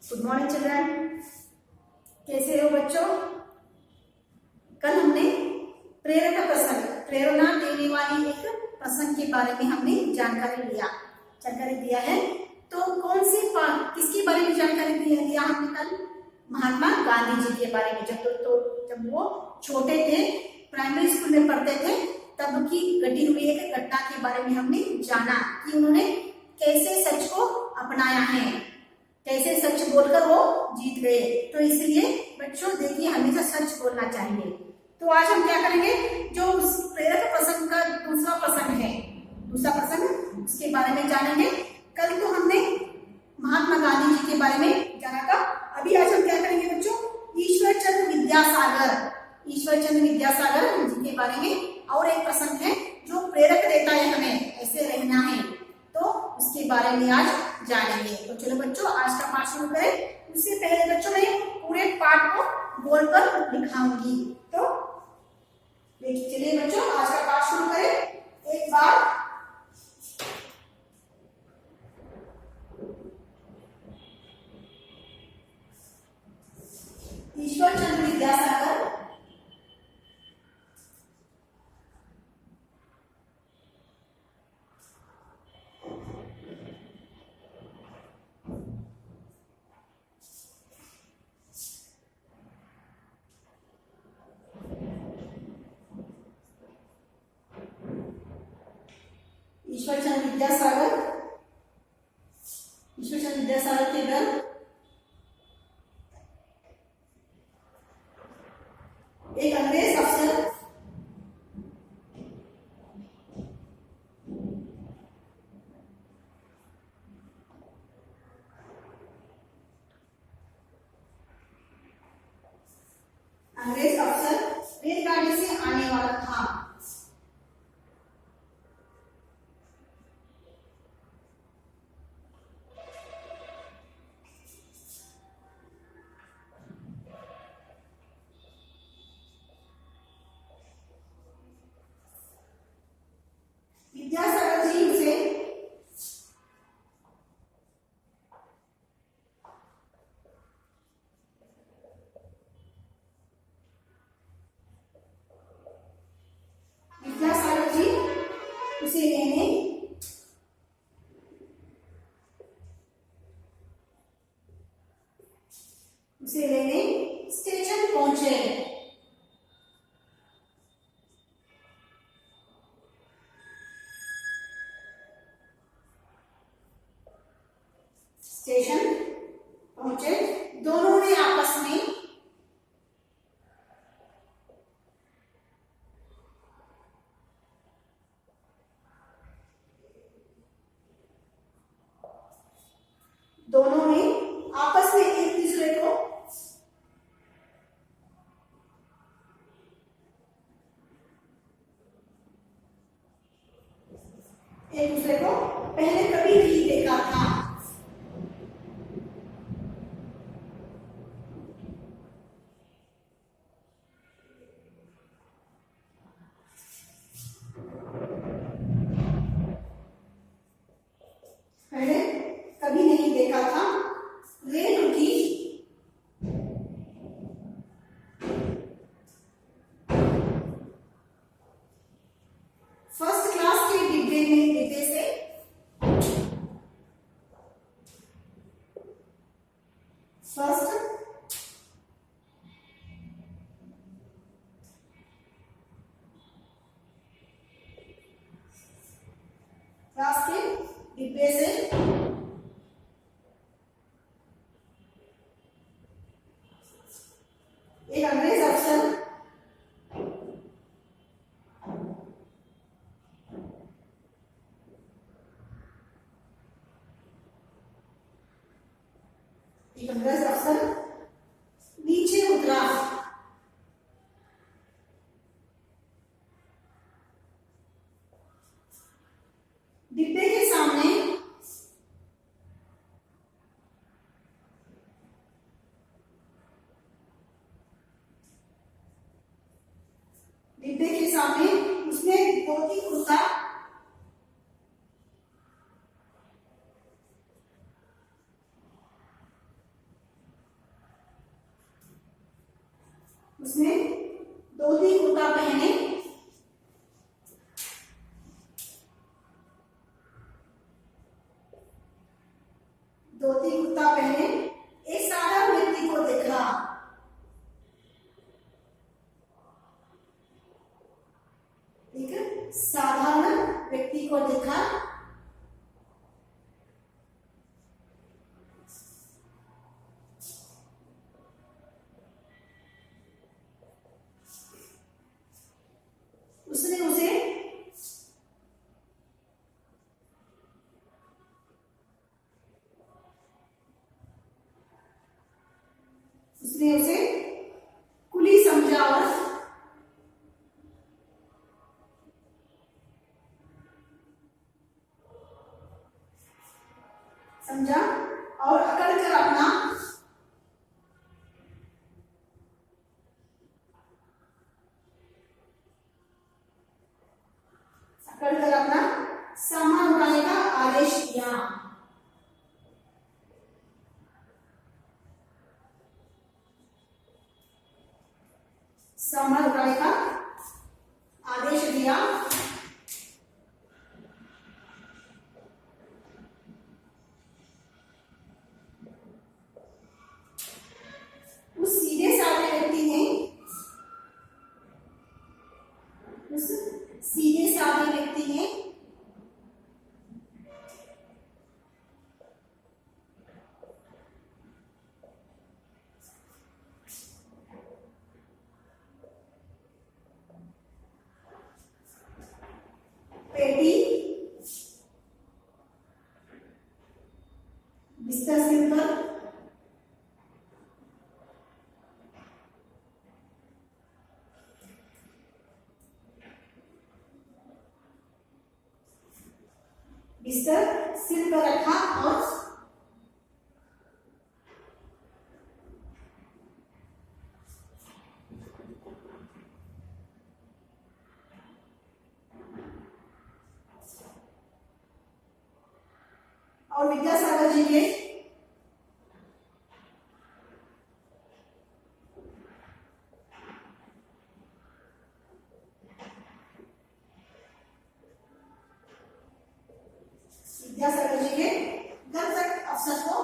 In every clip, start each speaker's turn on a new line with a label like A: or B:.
A: Good morning children. कैसे हो बच्चों? कल हमने प्रेरक प्रसंग, प्रेरणा देने वाली एक प्रसंग के बारे में हमने जानकारी दिया है। तो कौन सी किसके बारे में जानकारी दिया हमने कल? महात्मा गांधी जी के बारे में। जब वो छोटे थे, प्राइमरी स्कूल में पढ़ते थे, तब की घटी हुई एक घटना के बारे में हमने जाना कि उन्होंने कैसे सच को अपनाया है, कैसे सच बोलकर वो जीत गए। तो इसलिए बच्चों देखिए, हमेशा सच बोलना चाहिए। तो आज हम क्या करेंगे, जो उस प्रेरक प्रसंग का दूसरा प्रसंग उसके बारे में जानेंगे। कल तो हमने महात्मा गांधी जी के बारे में जाना था। अभी आज हम क्या करेंगे बच्चों, ईश्वर चंद्र विद्यासागर जी के बारे में और एक प्रसंग है जो प्रेरक देता है हमें ऐसे रहना है, तो उसके बारे में आज जानेंगे। तो चलो बच्चों, आज का पाठ शुरू करें। उससे पहले बच्चों मैं पूरे पाठ को बोलकर लिखाऊंगी। तो देखिए, चलिए बच्चों, आज का पाठ शुरू करें। एक बार ईश्वर चंद्र विद्यासागर के घर एक अंग्रेज अफसर रेलगाड़ी से आने वाला था। विद्यासागर जी उसे लेने स्टेशन पहुंचे। दोनों ने आपस में एक दूसरे को पहले कभी नहीं देखा था। पहले कभी नहीं देखा था। रेल रुकी, फर्स्ट क्लास के डिब्बे से एक अंग्रेज अफसर नीचे उतरा। डिब्बे के सामने उसने धोती कुर्ता धोती कुर्ता पहने, धोती कुर्ता पहने एक साधारण व्यक्ति को देखा। ठीक है, साधारण व्यक्ति को देखा। उसने उसे कुली समझा और अकड़ कर अपना सामान उठाने का आदेश दिया। सामान उठाने का आदेश दिया। उस सीधे साधे व्यक्ति ने पेटी बिस्तर सिर पर रखा और विद्यासागर जी के घर तक अफसर को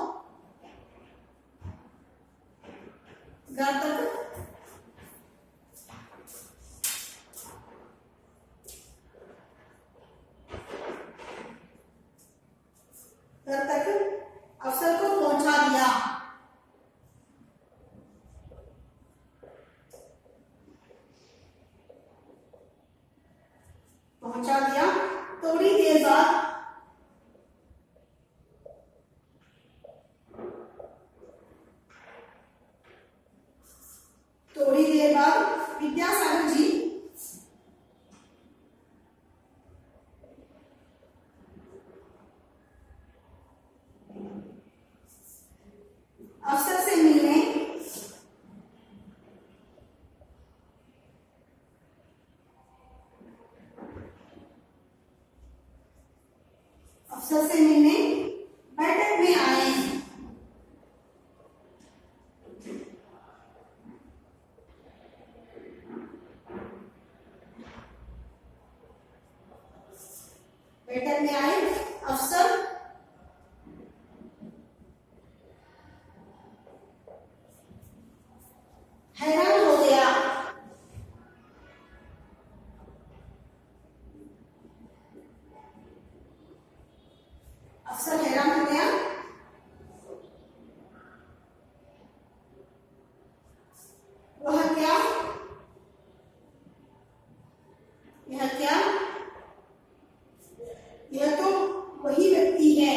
A: घर तक अफसर को पहुंचा दिया। थोड़ी देर बाद विद्यासागर जी अफसर से मिलने बैठक में आए। अफसर हैरान हो गया। वह क्या यह तो वही व्यक्ति है।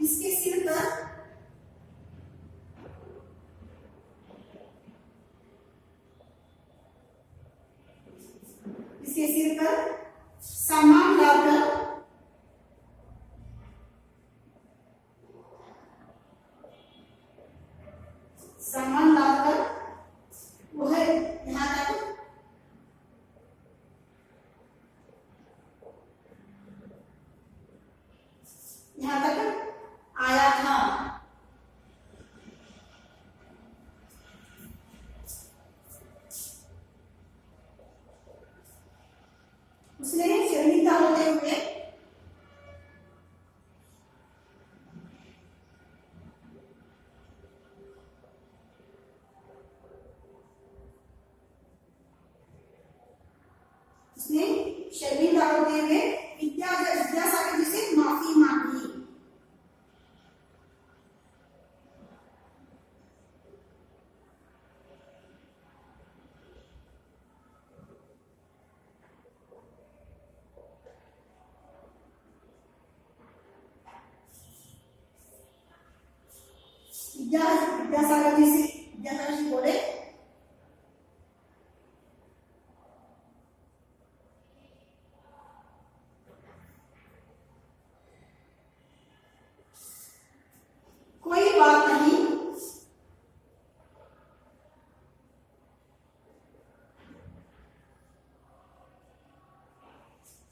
A: इसके सिर पर सामान लाकर वह यहाँ तक विद्यासागर जी बोले, कोई बात नहीं,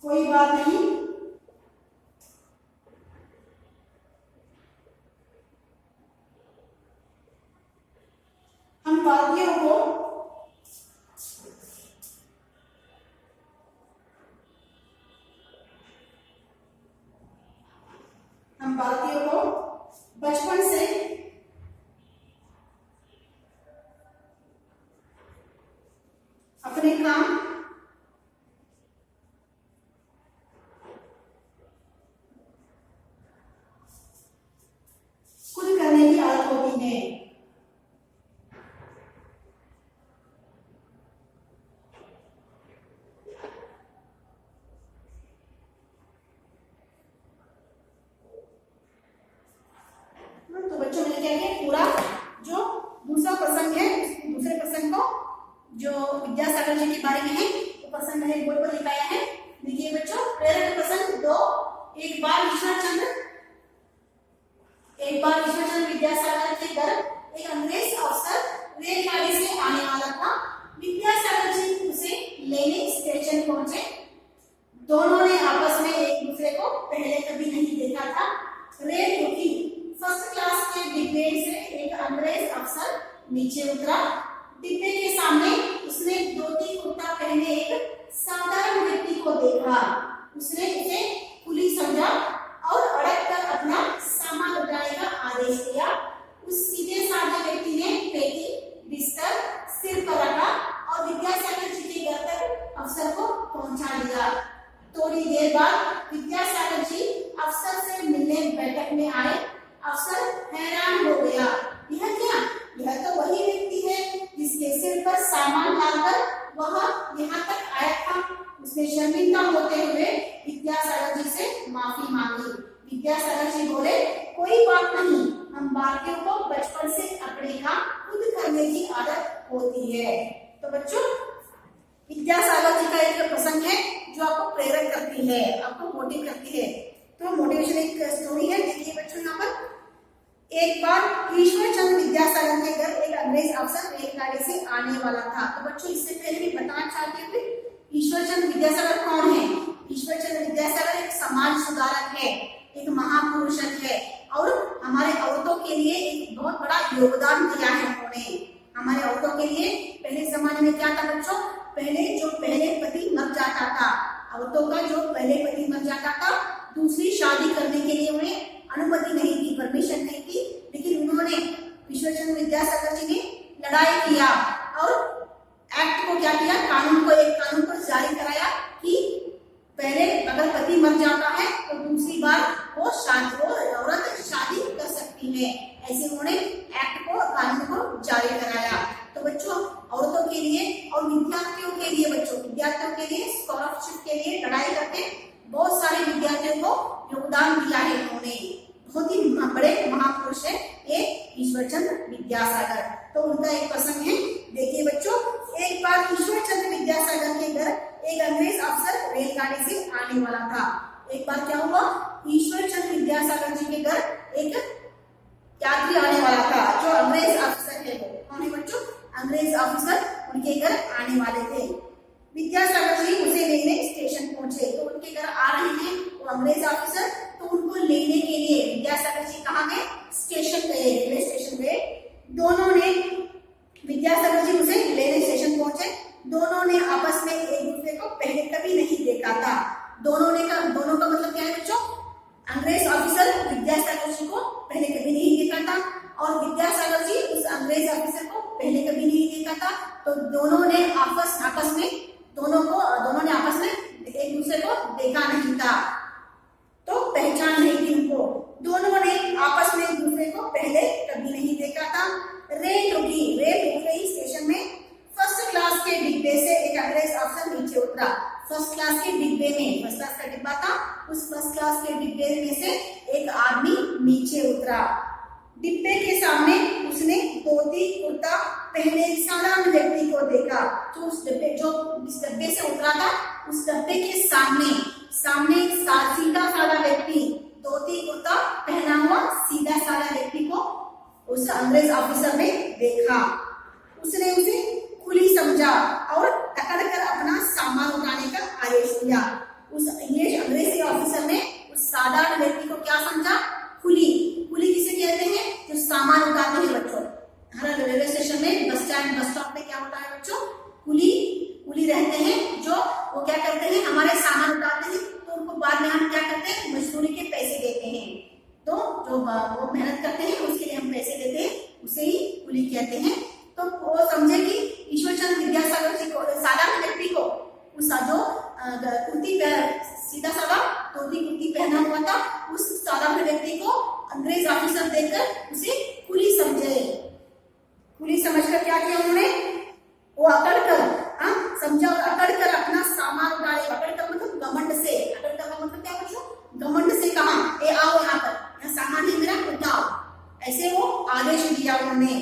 A: कोई बात नहीं, हम भारतीयों को बचपन से अपने काम खुद करने की आदत होती है। तो बच्चों मैंने क्या किया, पूरा जो दूसरा प्रसंग है, दूसरे प्रसंग को जो विद्यासागर जी के बारे में है वो प्रसंग मैंने बोर्ड पर लिखाया है। देखिए बच्चों, प्रेरक प्रसंग 2, एक बार ईश्वरचंद्र विद्यासागर के घर एक अंग्रेज अफसर रेलगाड़ी से आने वाला था। विद्यासागर जी उसे लेने स्टेशन पहुंचे। दोनों ने आपस में एक दूसरे को पहले कभी नहीं देखा था। रेल रुकी। फर्स्ट क्लास के डिब्बे से एक अंग्रेज अफसर नीचे उतरा। डिब्बे के सामने उसने धोती कुर्ता पहने एक साधारण व्यक्ति को देखा। उसने उसे कुली समझा और अड़क कर अपना सामान उठाने का आदेश दिया। उस सीधे साधे व्यक्ति ने पेटी बिस्तर सिर पर रखा और विद्यासागर जी के घर तक अफसर को पहुंचा दिया। थोड़ी देर बाद विद्यासागर जी अफसर से मिलने बैठक में आए। अफसर हैरान हो गया, यह क्या? यह तो वही व्यक्ति है जिसके सिर पर सामान डालकर वह यहाँ तक आया था। उसने शर्मिंदा होते हुए विद्यासागर जी से माफी मांगी। विद्यासागर जी बोले, कोई बात नहीं, हम भारतीयों को बचपन से अपने काम खुद करने की आदत होती है। तो बच्चों, विद्यासागर जी का एक प्रसंग है जो आपको प्रेरक करती है, आपको मोटिव करती है। तो मोटिवेशन एक स्टोरी है। देखिए बच्चों, यहाँ पर एक बार ईश्वरचंद्र विद्यासागर के घर एक अंग्रेज अफसर रेलगाड़ी से आने वाला था। तो बच्चों, इससे पहले भी बताना चाहती हूँ कि ईश्वरचंद्र विद्यासागर कौन है। ईश्वरचंद्र विद्यासागर एक समाज सुधारक है, एक महापुरुष है और हमारे औरतों के लिए एक बहुत बड़ा योगदान दिया है उन्होंने। हमारे औरतों के लिए पहले जमाने में क्या था बच्चों, पहले पति मर जाता था, औरतों का जो पहले पति मर जाता था, दूसरी शादी करने के लिए उन्हें अनुमति नहीं थी, परमिशन नहीं थी। लेकिन उन्होंने, ईश्वरचंद्र विद्यासागर जी ने लड़ाई किया और एक्ट को क्या किया, कानून को जारी कराया कि पहले अगर पति मर जाता है तो दूसरी बार वो औरत शादी कर सकती है। ऐसे उन्होंने एक्ट को, कानून को जारी कराया। तो बच्चों, औरतों के लिए और विद्यार्थियों के लिए स्कॉलरशिप के लिए लड़ाई करके बहुत सारे विद्यार्थियों को योगदान दिया है उन्होंने। बहुत ही बड़े महापुरुष है ये ईश्वरचंद्र विद्यासागर। तो उनका एक प्रसंग है। देखिए बच्चों, एक बार ईश्वरचंद्र विद्यासागर के घर एक अंग्रेज अफसर रेलगाड़ी से आने वाला था। एक बार क्या हुआ, ईश्वरचंद्र विद्यासागर जी के घर एक यात्री आने वाला था। जो अंग्रेज अफसर है, वो कौन है बच्चों, अंग्रेज अफसर उनके घर आने वाले थे। विद्यासागर जी उसे लेने स्टेशन पहुंचे। तो उनके घर आ रहे हैं वो अंग्रेज ऑफिसर। तो उनको लेने के लिए विद्यासागर जी कहाँ गए, स्टेशन गए, रेलवे स्टेशन गए। दोनों ने, विद्यासागर जी उसे लेने स्टेशन पहुंचे। दोनों ने आपस में एक दूसरे को पहले कभी नहीं देखा था। दोनों का मतलब क्या है बच्चों, अंग्रेज ऑफिसर विद्यासागर जी को पहले कभी नहीं देखा था और विद्यासागर जी उस अंग्रेज ऑफिसर को पहले कभी नहीं देखा था। तो दोनों ने आपस में एक दूसरे को देखा नहीं था, तो पहचान नहीं थी उनको। दोनों ने आपस में एक दूसरे को पहले कभी नहीं देखा था। रेल रुक गई स्टेशन में। फर्स्ट क्लास के डिब्बे से एक अंग्रेज अफसर नीचे उतरा। फर्स्ट क्लास के डिब्बे में, फर्स्ट क्लास का डिब्बा था, उस फर्स्ट क्लास के डिब्बे में से एक आदमी नीचे उतरा। डिब्बे के सामने उसने धोती कुर्ता पहने एक साधारण व्यक्ति को देखा। तो उस डब्बे से उतरा था, उस डब्बे के सामने सीधा साधा व्यक्ति, धोती कुर्ता पहना हुआ सीधा साधा व्यक्ति को उस अंग्रेज ऑफिसर ने देखा। उसने उसे खुली समझा और पकड़कर अपना सामान उठाने का आदेश दिया। उस अंग्रेजी ऑफिसर ने उस साधारण व्यक्ति को क्या समझा? खुली किसे कहते हैं? जो सामान उठाते हैं बच्चों। हर रेलवे स्टेशन में, बस स्टॉप में क्या होता है बच्चों? कुली रहते हैं, जो वो क्या करते हैं? हमारे सामान उठाते हैं, तो उनको बाद में हम क्या करते हैं? मजदूरी के पैसे देते हैं। तो जो वो मेहनत करते हैं उसके लिए हम पैसे देते हैं, उसे ही कुली कहते हैं। तो वो समझे कि ईश्वरचंद्र विद्यासागर जी को, साधारण व्यक्ति को, उस जो कुर्ती सीधा साधा धोती कुर्ती पहना हुआ था, उस साधारण व्यक्ति को अंग्रेज ऑफिसर देखकर उसे कुली समझे। कुली समझकर क्या किया उन्होंने? वो अकड़कर समझा और अकड़कर अपना सामान उठाए। अकड़कर मतलब घमंड से। अकड़कर का मतलब क्या बच्चों? घमंड से कहा, ए आओ यहाँ पर, यहाँ सामान है मेरा, उठाओ। ऐसे वो आदेश दिया उन्होंने।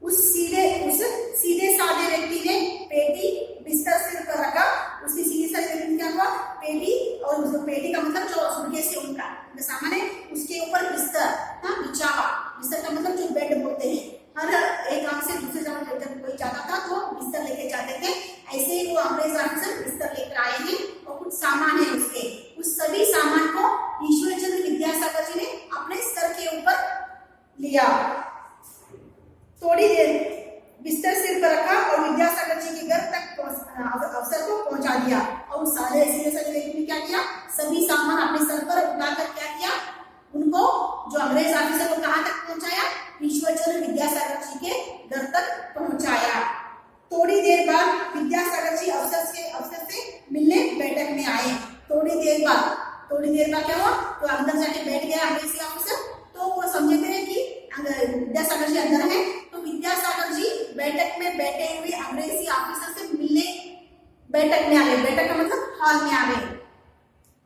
A: उस सीधे साधे व्यक्ति ने पेटी बिस्तर सिर पर रखा। उसने सीधे साधे व्यक्ति ने क्या हुआ? पेटी, और उस पेटी का मतलब जो सूटकेस से उनका सामान है, उसके ऊपर बिस्तर बिछावा। बिस्तर का मतलब जो बेड बोलते हैं। हर एक गांव से दूसरे गांव जब कोई जाता था तो बिस्तर लेके जाते थे। ऐसे ही वो अंग्रेज ऑफिसर बिस्तर लेकर आए हैं और कुछ सामान है उसके। उस सभी सामान को ईश्वरचंद्र विद्यासागर जी ने अपने सर के ऊपर लिया। थोड़ी देर बिस्तर सिर पर रखा और विद्यासागर जी के घर तक अफसर को पहुंचा दिया। और उस सारे व्यक्ति ने क्या किया? सभी सामान अपने सर पर उठाकर क्या किया? उनको, जो अंग्रेज ऑफिसर को कहां तक पहुंचाया? ईश्वरचंद्र विद्यासागर जी के घर तक पहुंचाया। थोड़ी देर बाद विद्यासागर जी अफसर से मिलने बैठक में आए। थोड़ी देर बाद क्या हुआ? तो अंदर जाके बैठ गया अंग्रेजी ऑफिसर। तो वो समझते हैं कि विद्यासागर जी अंदर है। तो विद्यासागर जी बैठक में बैठे हुए अंग्रेजी ऑफिसर से मिलने बैठक में आ गए। बैठक का मतलब हॉल में आ गए।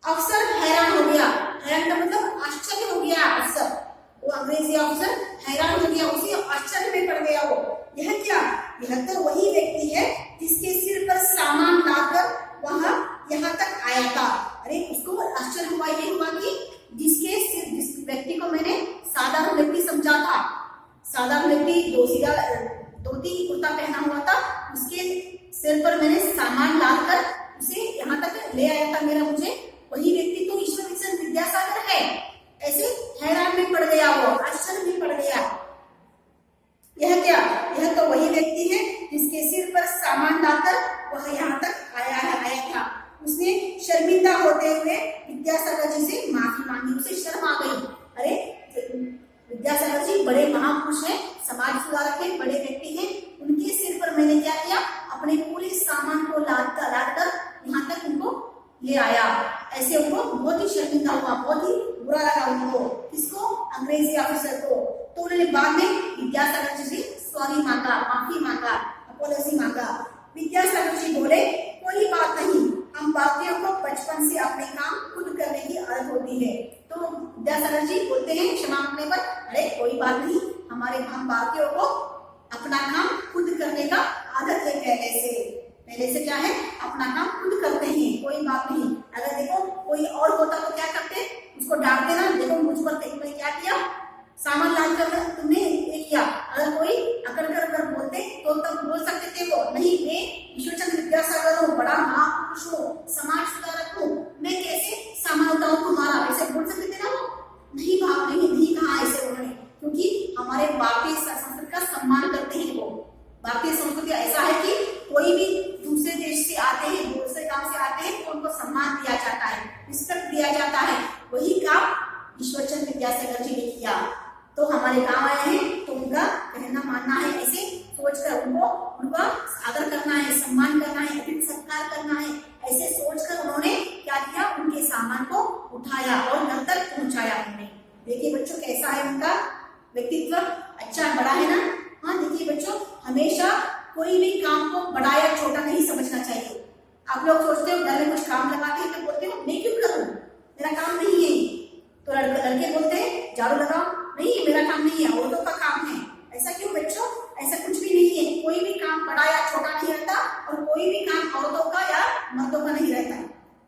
A: अफसर हैरान हो गया। हैरान का मतलब आश्चर्य हो गया अफसर। वो अंग्रेजी ऑफिसर हैरान हो गया, उसी आश्चर्य में पड़ गया वो। यह क्या? यह तो वही व्यक्ति है जिसके सिर पर सामान लाकर वहां यहाँ तक आया था। अरे उसको आश्चर्य हुआ, ये हुआ कि जिस व्यक्ति को मैंने साधारण व्यक्ति समझा था, साधारण व्यक्ति धोती कुर्ता पहना हुआ था, उसके सिर पर मैंने सामान लाकर उसे यहाँ तक ले आया था मेरा मुझे, वही व्यक्ति तो ईश्वरचंद्र विद्यासागर है। ऐसे हैरान में पड़ गया वो, आश्चर्य में पड़ गया। यह क्या? यह तो वही व्यक्ति है जिसके सिर पर सामान लाकर वह यहाँ तक आया था। उसने शर्मिंदा होते हुए विद्यासागर जी से माफी मांगी। उसे शर्म आ गई। अरे विद्यासागर जी बड़े महापुरुष हैं, समाज सुधारक हैं, बड़े व्यक्ति हैं, उनके सिर पर मैंने क्या किया? अपने पूरे सामान को लाद कर यहाँ तक उनको ले आया। ऐसे उनको बहुत ही शर्मिंदा हुआ, बहुत ही बुरा लगा उनको। किसको? अंग्रेजी ऑफिसर को। तो उन्होंने बाद में विद्यासागर जी से सॉरी मांगा, माफी मांगा, अपॉलजी मांगा। विद्यासागर जी बोले, कोई बात नहीं, हम भारतीयों को बचपन से अपने काम खुद करने की आदत होती है। तो विद्यासागर जी बोलते हैं क्षमा मांगने पर, अरे कोई बात नहीं, हम भारतीयों को अपना काम खुद करने का आदत है पहले से क्या है? अपना काम खुद करते हैं, कोई बात नहीं। अगर देखो कोई और होता तो क्या करते? उसको डांट देना, देखो मुझ पर तुमने क्या किया, सामान लाद कर तुमने ये किया। अगर कोई अकड़ कर बोलते तो तब बोल सकते थे वो, नहीं मैं ईश्वरचंद्र विद्यासागर हूँ, बड़ा महापुरुष हूँ, समाज सुधारक हूँ, मैं कैसे सामान उठाऊं तुम्हारा, ऐसे बोल सकते थे ना वो? नहीं कहा ऐसे उन्होंने, क्योंकि हमारे भारतीय संस्कृति का सम्मान करते हैं वो। भारतीय संस्कृति ऐसा है कि कोई भी दूसरे देश से आते हैं, दूसरे गांव से आते हैं तो उनको सम्मान दिया जाता है, रिस्पेक्ट दिया जाता है। वही काम ईश्वरचंद्र विद्यासागर जी ने किया। तो हमारे गांव आए हैं तो उनका कहना मानना है, ऐसे सोचकर उनका आदर करना है, सम्मान करना है, अतिथि सत्कार करना है, ऐसे सोचकर उन्होंने क्या किया? उनके सामान को उठाया और घर तक पहुंचाया उन्होंने। देखिए बच्चों कैसा है उनका व्यक्तित्व, अच्छा बड़ा है ना? हाँ देखिए बच्चों, हमेशा कोई भी काम को बड़ा या छोटा नहीं समझना चाहिए। आप लोग सोचते हो घर में कुछ काम लगाते हैं तो बोलते हो मैं क्यों करूं, मेरा काम नहीं है। तो लड़के बोलते हैं झाड़ू लगाओ, नहीं मेरा काम नहीं है, औरतों का काम है। ऐसा क्यों बच्चों? ऐसा कुछ भी नहीं है। कोई भी काम बड़ा या छोटा नहीं रहता और कोई भी काम औरतों का या मर्दों का नहीं रहता,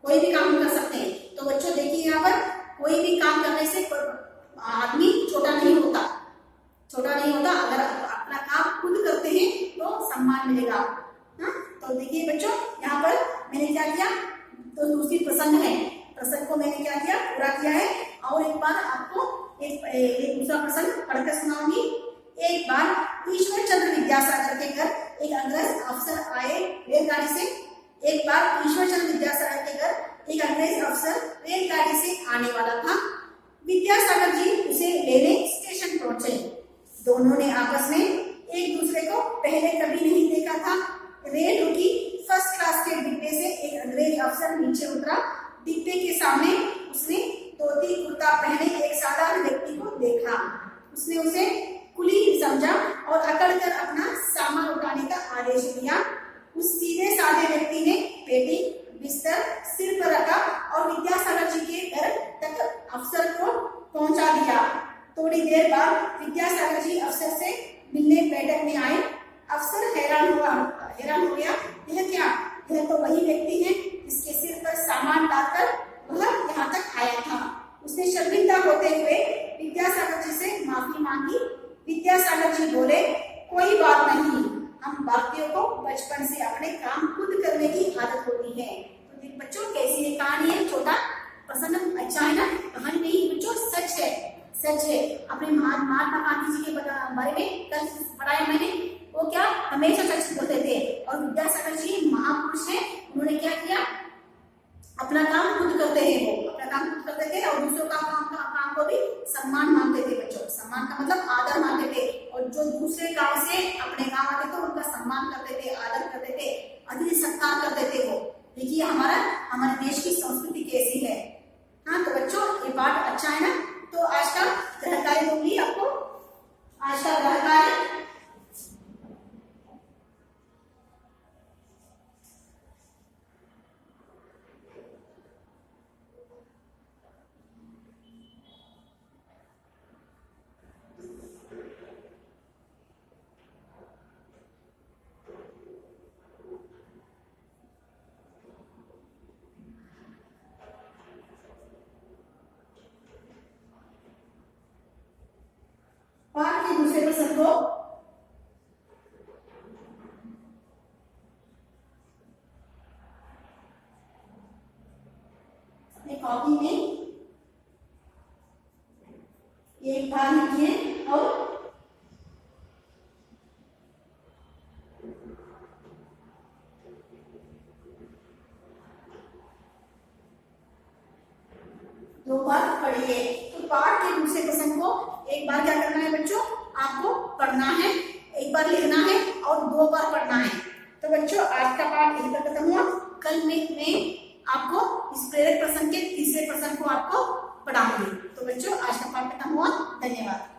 A: कोई भी काम कर सकते हैं। तो बच्चों देखिए यहाँ पर कोई भी काम करने से आदमी छोटा नहीं होता, छोटा नहीं होता। अगर अपना काम खुद करते हैं तो सम्मान मिलेगा। हाँ, तो देखिए बच्चों यहाँ पर मैंने क्या किया, तो दूसरी प्रसंग है, प्रसंग को मैंने क्या किया, पूरा किया है। और एक बार आपको एक दूसरा प्रसंग पढ़कर सुनाऊंगी। एक बार ईश्वर चंद्र विद्यासागर के घर एक अंग्रेज अफसर आए रेलगाड़ी से। एक बार ईश्वर चंद्र विद्यासागर के घर एक अंग्रेज अफसर रेलगाड़ी से आने वाला था। विद्यासागर जी उसे लेने स्टेशन पहुंचे। दोनों ने आपस में एक दूसरे को पहले कभी नहीं देखा था। रेल रुकी। फर्स्ट क्लास के डिब्बे से एक अंग्रेज अफसर नीचे उतरा। डिब्बे के सामने उसने धोती कुर्ता पहने एक साधारण व्यक्ति को देखा। उसने उसे कुली समझा और अकड़कर अपना सामान उठाने का आदेश दिया। उस सीधे साधे व्यक्ति ने पेटी बिस्तर सिर पर रखा और विद्यासागर जी के घर तक अफसर को पहुंचा दिया। थोड़ी देर बाद विद्यासागर जी अफसर से मिलने बैठक में आए। अफसर हैरान हो गया, यह क्या? यह तो वही व्यक्ति है जिसके सिर पर सामान डालकर वह यहाँ तक आया था। उसने शर्मिंदा होते हुए विद्यासागर जी से माफी मांगी। विद्यासागर जी बोले, कोई बात नहीं, हम भारतीयों को बचपन से अपने काम खुद करने की आदत होती है। तो बच्चों कैसी ये कहानी है, छोटा प्रसंग अच्छा है ना? कहानी नहीं बच्चों, सच है, सच है। अपने महात्मा गांधी जी के बारे में कल पढ़ाया मैंने, वो क्या हमेशा सच बोलते थे। और विद्यासागर जी महापुरुष है, उन्होंने क्या किया, अपना काम खुद करते हैं, वो अपना काम खुद करते थे और दूसरों का काम को भी सम्मान मानते थे बच्चों। सम्मान का मतलब आदर मानते थे, और जो दूसरे गांव से अपने गांव आते थे उनका सम्मान करते थे, आदर करते थे, अतिथि सत्कार करते थे वो। देखिए हमारे देश की संस्कृति कैसी है। हाँ, तो बच्चों ये पाठ अच्छा है ना? तो आज का ग्रह कार्य दूंगी आपको। आज का ग्रह कार्य पाठ के दूसरे प्रश्न को अपने कॉपी में एक बार लिखिए और दो बार पढ़िए। तो पाठ के दूसरे प्रश्न को एक बार क्या करना है बच्चों, आपको पढ़ना है, एक बार लिखना है और दो बार पढ़ना है। तो बच्चों आज का पाठ यहीं पर खत्म हुआ। कल मैं आपको इस प्रेरक प्रश्न के तीसरे प्रश्न को आपको पढ़ाऊंगी। तो बच्चों आज का पाठ खत्म हुआ। धन्यवाद।